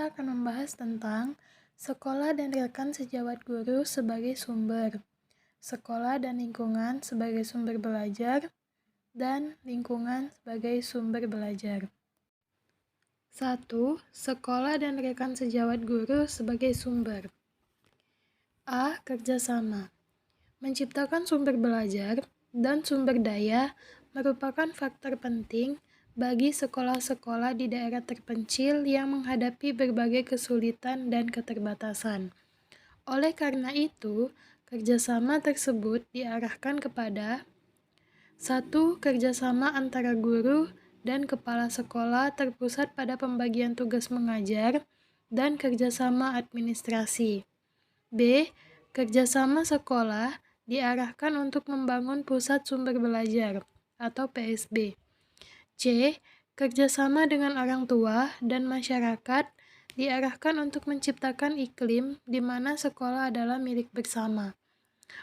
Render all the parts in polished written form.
kita akan membahas tentang sekolah dan rekan sejawat guru sebagai sumber, sekolah dan lingkungan sebagai sumber belajar, dan lingkungan sebagai sumber belajar. 1. Sekolah dan rekan sejawat guru sebagai sumber. A. Kerjasama. Menciptakan sumber belajar dan sumber daya merupakan faktor penting bagi sekolah-sekolah di daerah terpencil yang menghadapi berbagai kesulitan dan keterbatasan. Oleh karena itu, kerjasama tersebut diarahkan kepada 1. Kerjasama antara guru dan kepala sekolah terpusat pada pembagian tugas mengajar dan kerjasama administrasi. B. Kerjasama sekolah diarahkan untuk membangun pusat sumber belajar atau PSB. C. Kerjasama dengan orang tua dan masyarakat diarahkan untuk menciptakan iklim di mana sekolah adalah milik bersama.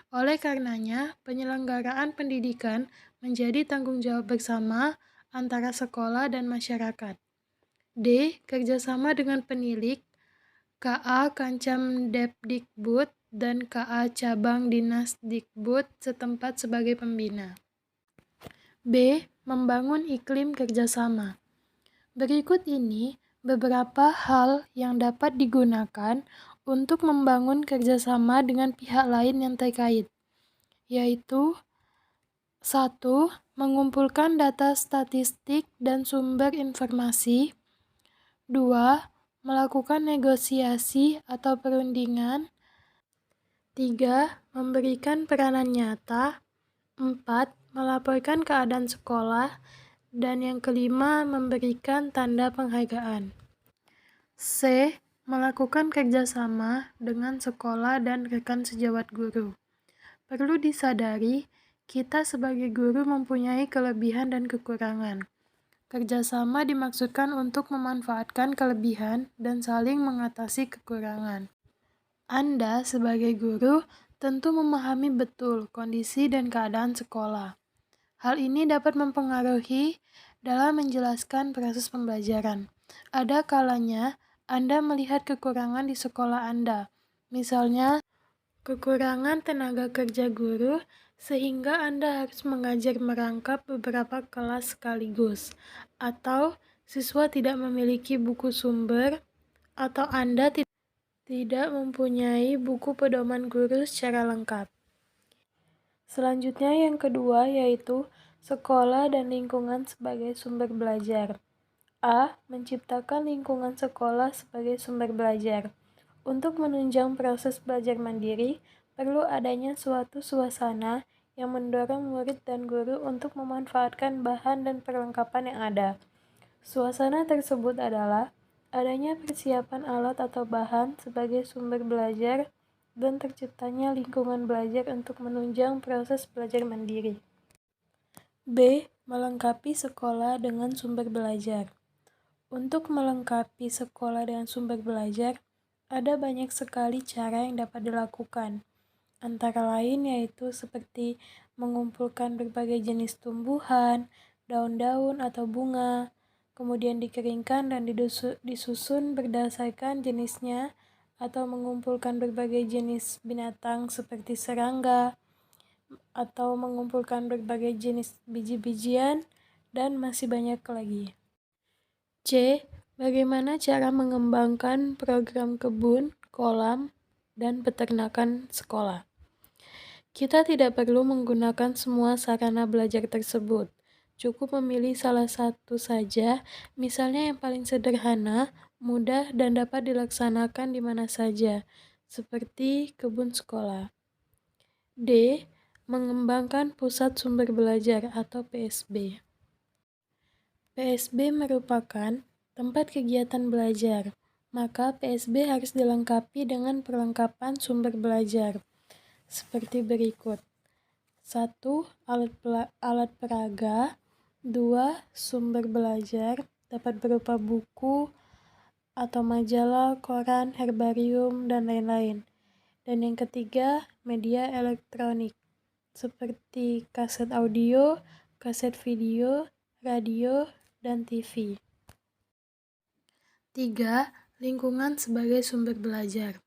Oleh karenanya, penyelenggaraan pendidikan menjadi tanggung jawab bersama antara sekolah dan masyarakat. D. Kerjasama dengan penilik, KA Kancam Depdikbud dan KA Cabang Dinas Dikbud setempat sebagai pembina. B. Membangun iklim kerjasama. Berikut ini beberapa hal yang dapat digunakan untuk membangun kerjasama dengan pihak lain yang terkait, yaitu 1. Mengumpulkan data statistik dan sumber informasi. 2. Melakukan negosiasi atau perundingan. 3. Memberikan peranan nyata. 4. Melaporkan keadaan sekolah. Dan yang kelima, memberikan tanda penghargaan. C. Melakukan kerjasama dengan sekolah dan rekan sejawat guru. Perlu disadari, kita sebagai guru mempunyai kelebihan dan kekurangan. Kerjasama dimaksudkan untuk memanfaatkan kelebihan dan saling mengatasi kekurangan. Anda sebagai guru tentu memahami betul kondisi dan keadaan sekolah. Hal ini dapat mempengaruhi dalam menjelaskan proses pembelajaran. Ada kalanya Anda melihat kekurangan di sekolah Anda, misalnya kekurangan tenaga kerja guru, sehingga Anda harus mengajar merangkap beberapa kelas sekaligus, atau siswa tidak memiliki buku sumber, atau Anda tidak mempunyai buku pedoman guru secara lengkap. Selanjutnya yang kedua yaitu sekolah dan lingkungan sebagai sumber belajar. A. Menciptakan lingkungan sekolah sebagai sumber belajar. Untuk menunjang proses belajar mandiri, perlu adanya suatu suasana yang mendorong murid dan guru untuk memanfaatkan bahan dan perlengkapan yang ada. Suasana tersebut adalah adanya persiapan alat atau bahan sebagai sumber belajar dan terciptanya lingkungan belajar untuk menunjang proses belajar mandiri. B. Melengkapi sekolah dengan sumber belajar. Untuk melengkapi sekolah dengan sumber belajar, ada banyak sekali cara yang dapat dilakukan, antara lain yaitu seperti mengumpulkan berbagai jenis tumbuhan, daun-daun atau bunga, kemudian dikeringkan dan disusun berdasarkan jenisnya, atau mengumpulkan berbagai jenis binatang seperti serangga, atau mengumpulkan berbagai jenis biji-bijian, dan masih banyak lagi. C. Bagaimana cara mengembangkan program kebun, kolam, dan peternakan sekolah? Kita tidak perlu menggunakan semua sarana belajar tersebut. Cukup memilih salah satu saja, misalnya yang paling sederhana, mudah, dan dapat dilaksanakan di mana saja, seperti kebun sekolah. D. Mengembangkan pusat sumber belajar atau PSB. PSB merupakan tempat kegiatan belajar, maka PSB harus dilengkapi dengan perlengkapan sumber belajar, seperti berikut. 1. Alat peraga. 2. Sumber belajar, dapat berupa buku atau majalah, koran, herbarium, dan lain-lain. Dan yang ketiga, media elektronik, seperti kaset audio, kaset video, radio, dan TV. 3. Lingkungan sebagai sumber belajar.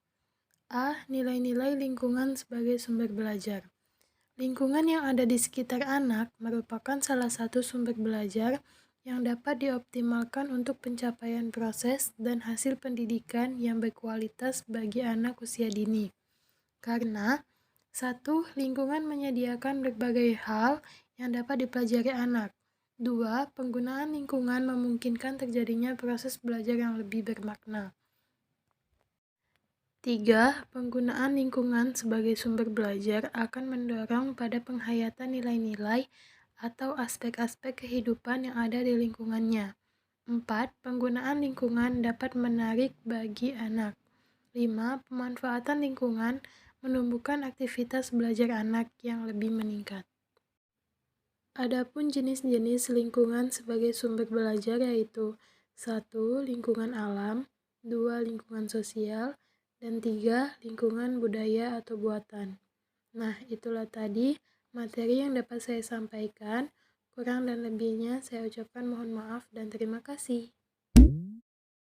A. Nilai-nilai lingkungan sebagai sumber belajar. Lingkungan yang ada di sekitar anak merupakan salah satu sumber belajar yang dapat dioptimalkan untuk pencapaian proses dan hasil pendidikan yang berkualitas bagi anak usia dini. Karena 1. Lingkungan menyediakan berbagai hal yang dapat dipelajari anak. 2. Penggunaan lingkungan memungkinkan terjadinya proses belajar yang lebih bermakna. 3. Penggunaan lingkungan sebagai sumber belajar akan mendorong pada penghayatan nilai-nilai atau aspek-aspek kehidupan yang ada di lingkungannya. 4. Penggunaan lingkungan dapat menarik bagi anak. 5. Pemanfaatan lingkungan menumbuhkan aktivitas belajar anak yang lebih meningkat. Adapun jenis-jenis lingkungan sebagai sumber belajar yaitu 1. Lingkungan alam, 2. Lingkungan sosial, dan 3. Lingkungan budaya atau buatan. Nah, itulah tadi materi yang dapat saya sampaikan. Kurang dan lebihnya saya ucapkan mohon maaf dan terima kasih.